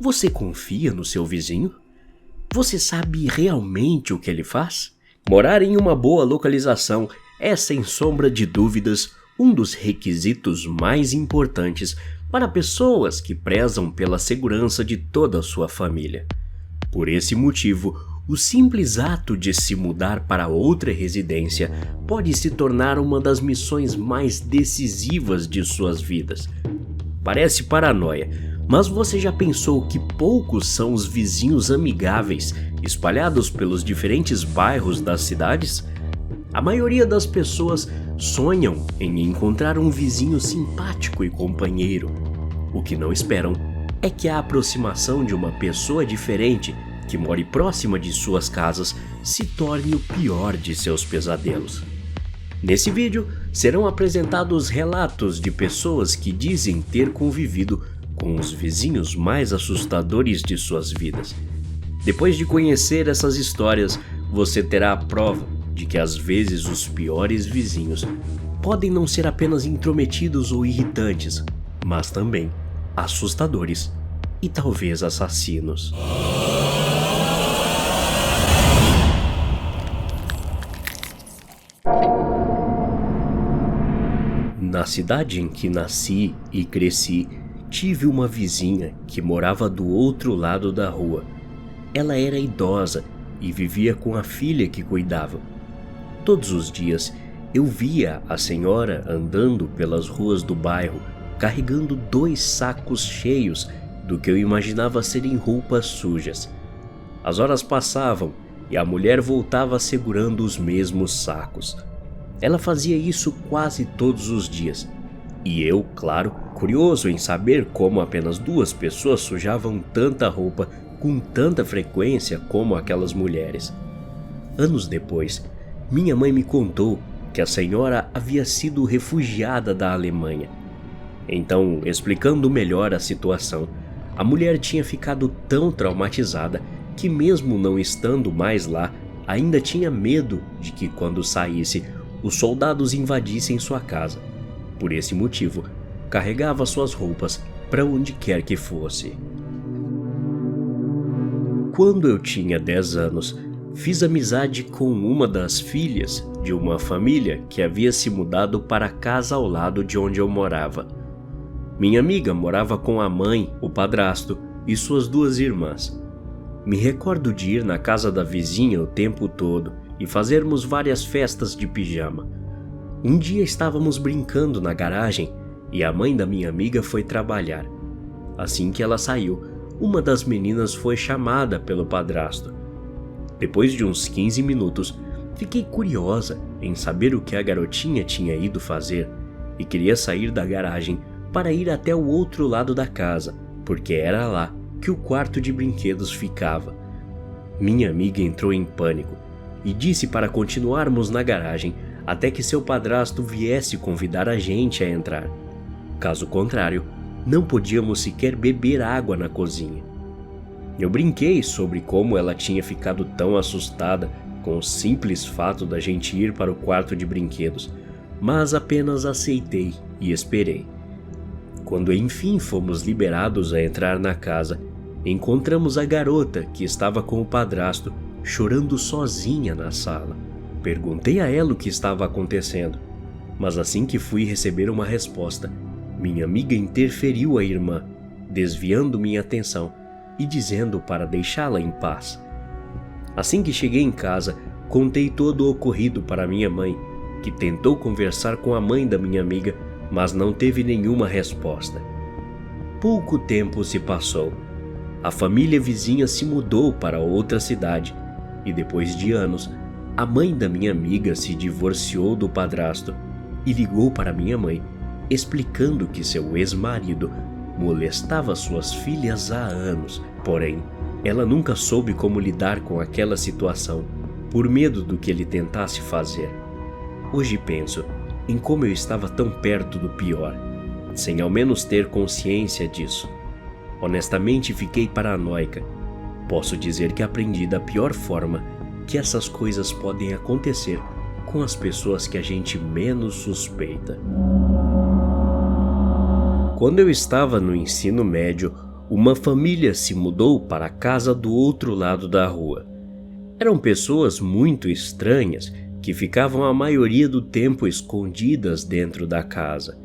Você confia no seu vizinho? Você sabe realmente o que ele faz? Morar em uma boa localização é, sem sombra de dúvidas, um dos requisitos mais importantes para pessoas que prezam pela segurança de toda a sua família. Por esse motivo, o simples ato de se mudar para outra residência pode se tornar uma das missões mais decisivas de suas vidas. Parece paranoia, mas você já pensou que poucos são os vizinhos amigáveis espalhados pelos diferentes bairros das cidades? A maioria das pessoas sonham em encontrar um vizinho simpático e companheiro. O que não esperam é que a aproximação de uma pessoa diferente que more próxima de suas casas se torne o pior de seus pesadelos. Nesse vídeo, serão apresentados relatos de pessoas que dizem ter convivido com os vizinhos mais assustadores de suas vidas. Depois de conhecer essas histórias, você terá a prova de que às vezes os piores vizinhos podem não ser apenas intrometidos ou irritantes, mas também assustadores e talvez assassinos. Na cidade em que nasci e cresci, tive uma vizinha que morava do outro lado da rua. Ela era idosa e vivia com a filha que cuidava. Todos os dias eu via a senhora andando pelas ruas do bairro, carregando 2 sacos cheios do que eu imaginava serem roupas sujas. As horas passavam e a mulher voltava segurando os mesmos sacos. Ela fazia isso quase todos os dias. E eu, claro, curioso em saber como apenas 2 pessoas sujavam tanta roupa com tanta frequência como aquelas mulheres. Anos depois, minha mãe me contou que a senhora havia sido refugiada da Alemanha. Então, explicando melhor a situação, a mulher tinha ficado tão traumatizada que, mesmo não estando mais lá, ainda tinha medo de que, quando saísse, os soldados invadissem sua casa. Por esse motivo, carregava suas roupas para onde quer que fosse. Quando eu tinha 10 anos, fiz amizade com uma das filhas de uma família que havia se mudado para a casa ao lado de onde eu morava. Minha amiga morava com a mãe, o padrasto e suas 2 irmãs. Me recordo de ir na casa da vizinha o tempo todo e fazermos várias festas de pijama. Um dia estávamos brincando na garagem e a mãe da minha amiga foi trabalhar. Assim que ela saiu, uma das meninas foi chamada pelo padrasto. Depois de uns 15 minutos, fiquei curiosa em saber o que a garotinha tinha ido fazer e queria sair da garagem para ir até o outro lado da casa, porque era lá que o quarto de brinquedos ficava. Minha amiga entrou em pânico e disse para continuarmos na garagem até que seu padrasto viesse convidar a gente a entrar. Caso contrário, não podíamos sequer beber água na cozinha. Eu brinquei sobre como ela tinha ficado tão assustada com o simples fato da gente ir para o quarto de brinquedos, mas apenas aceitei e esperei. Quando enfim fomos liberados a entrar na casa, encontramos a garota que estava com o padrasto chorando sozinha na sala. Perguntei a ela o que estava acontecendo, mas assim que fui receber uma resposta, minha amiga interferiu a irmã, desviando minha atenção e dizendo para deixá-la em paz. Assim que cheguei em casa, contei todo o ocorrido para minha mãe, que tentou conversar com a mãe da minha amiga, mas não teve nenhuma resposta. Pouco tempo se passou. A família vizinha se mudou para outra cidade e depois de anos, a mãe da minha amiga se divorciou do padrasto e ligou para minha mãe, explicando que seu ex-marido molestava suas filhas há anos. Porém, ela nunca soube como lidar com aquela situação, por medo do que ele tentasse fazer. Hoje penso em como eu estava tão perto do pior, sem ao menos ter consciência disso. Honestamente, fiquei paranoica. Posso dizer que aprendi da pior forma que essas coisas podem acontecer com as pessoas que a gente menos suspeita. Quando eu estava no ensino médio, Uma família se mudou para a casa do outro lado da rua. Eram pessoas muito estranhas que ficavam a maioria do tempo escondidas dentro da casa.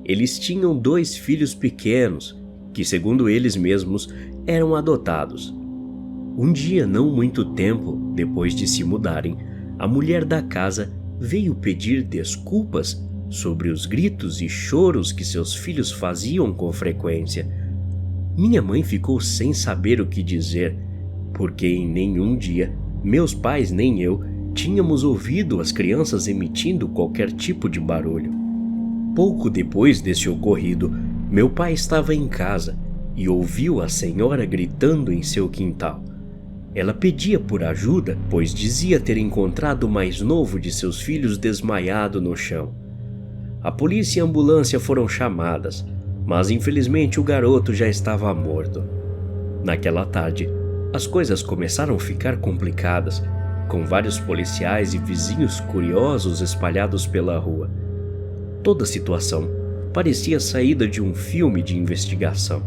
Eles tinham 2 filhos pequenos, que segundo eles mesmos eram adotados. Um dia, não muito tempo depois de se mudarem, a mulher da casa veio pedir desculpas sobre os gritos e choros que seus filhos faziam com frequência. Minha mãe ficou sem saber o que dizer, porque em nenhum dia meus pais nem eu tínhamos ouvido as crianças emitindo qualquer tipo de barulho. Pouco depois desse ocorrido, meu pai estava em casa e ouviu a senhora gritando em seu quintal. Ela pedia por ajuda, pois dizia ter encontrado o mais novo de seus filhos desmaiado no chão. A polícia e a ambulância foram chamadas, mas infelizmente o garoto já estava morto. Naquela tarde, as coisas começaram a ficar complicadas, com vários policiais e vizinhos curiosos espalhados pela rua. Toda a situação parecia saída de um filme de investigação.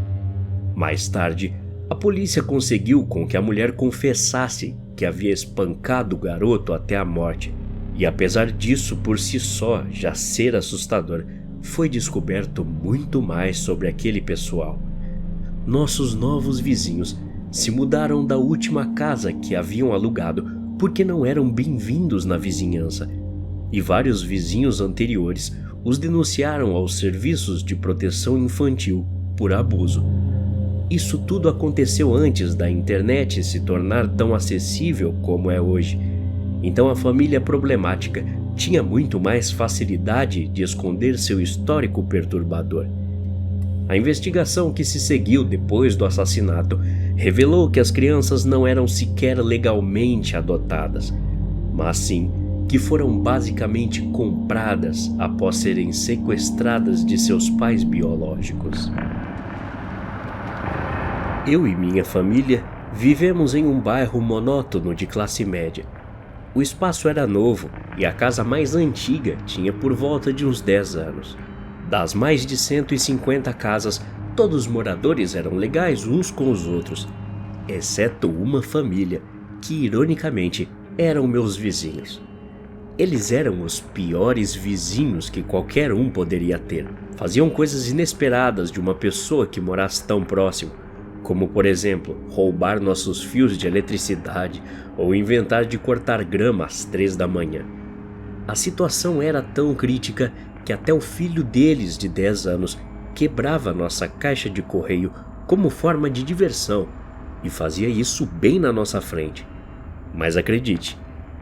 Mais tarde, a polícia conseguiu com que a mulher confessasse que havia espancado o garoto até a morte, e apesar disso por si só já ser assustador, foi descoberto muito mais sobre aquele pessoal. Nossos novos vizinhos se mudaram da última casa que haviam alugado porque não eram bem-vindos na vizinhança, e vários vizinhos anteriores os denunciaram aos serviços de proteção infantil por abuso. Isso tudo aconteceu antes da internet se tornar tão acessível como é hoje. Então a família problemática tinha muito mais facilidade de esconder seu histórico perturbador. A investigação que se seguiu depois do assassinato revelou que as crianças não eram sequer legalmente adotadas, mas sim que foram basicamente compradas após serem sequestradas de seus pais biológicos. Eu e minha família vivemos em um bairro monótono de classe média. O espaço era novo e a casa mais antiga tinha por volta de uns 10 anos. Das mais de 150 casas, todos os moradores eram legais uns com os outros, exceto uma família, que ironicamente eram meus vizinhos. Eles eram os piores vizinhos que qualquer um poderia ter. Faziam coisas inesperadas de uma pessoa que morasse tão próximo, como por exemplo, roubar nossos fios de eletricidade ou inventar de cortar grama às 3 da manhã. A situação era tão crítica que até o filho deles de 10 anos quebrava nossa caixa de correio como forma de diversão e fazia isso bem na nossa frente. Mas acredite,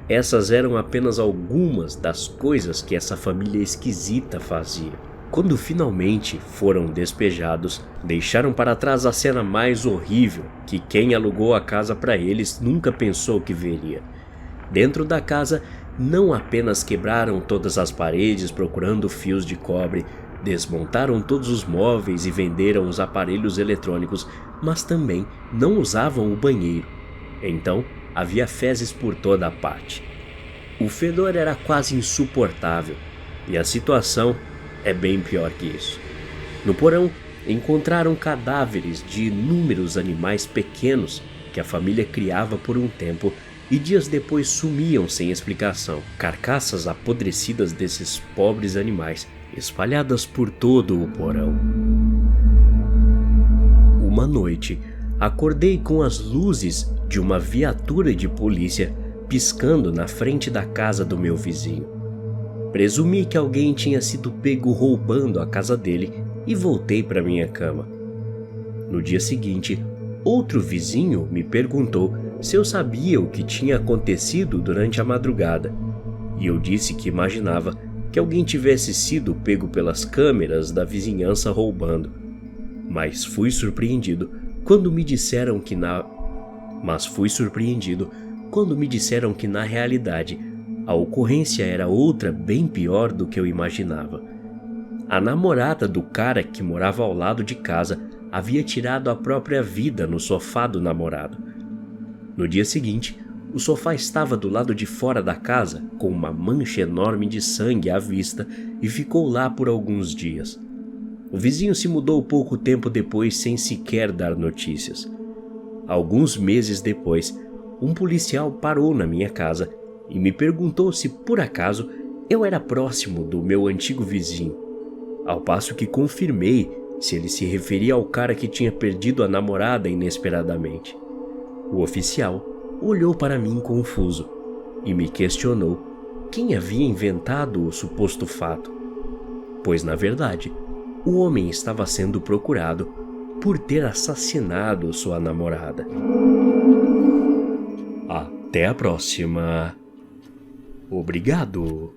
essas eram apenas algumas das coisas que essa família esquisita fazia. Quando finalmente foram despejados, deixaram para trás a cena mais horrível que quem alugou a casa para eles nunca pensou que veria. Dentro da casa, não apenas quebraram todas as paredes procurando fios de cobre, desmontaram todos os móveis e venderam os aparelhos eletrônicos, mas também não usavam o banheiro. Então, havia fezes por toda a parte. O fedor era quase insuportável, e a situação é bem pior que isso. No porão, encontraram cadáveres de inúmeros animais pequenos que a família criava por um tempo e dias depois sumiam sem explicação. Carcaças apodrecidas desses pobres animais espalhadas por todo o porão. Uma noite, acordei com as luzes de uma viatura de polícia piscando na frente da casa do meu vizinho. Presumi que alguém tinha sido pego roubando a casa dele e voltei para minha cama. No dia seguinte, outro vizinho me perguntou se eu sabia o que tinha acontecido durante a madrugada, e eu disse que imaginava que alguém tivesse sido pego pelas câmeras da vizinhança roubando. Mas fui surpreendido quando me disseram que na realidade a ocorrência era outra bem pior do que eu imaginava. A namorada do cara que morava ao lado de casa havia tirado a própria vida no sofá do namorado. No dia seguinte, o sofá estava do lado de fora da casa com uma mancha enorme de sangue à vista e ficou lá por alguns dias. O vizinho se mudou pouco tempo depois sem sequer dar notícias. Alguns meses depois, um policial parou na minha casa e me perguntou se por acaso eu era próximo do meu antigo vizinho, ao passo que confirmei se ele se referia ao cara que tinha perdido a namorada inesperadamente. O oficial olhou para mim confuso e me questionou quem havia inventado o suposto fato, pois na verdade o homem estava sendo procurado por ter assassinado sua namorada. Até a próxima. Obrigado.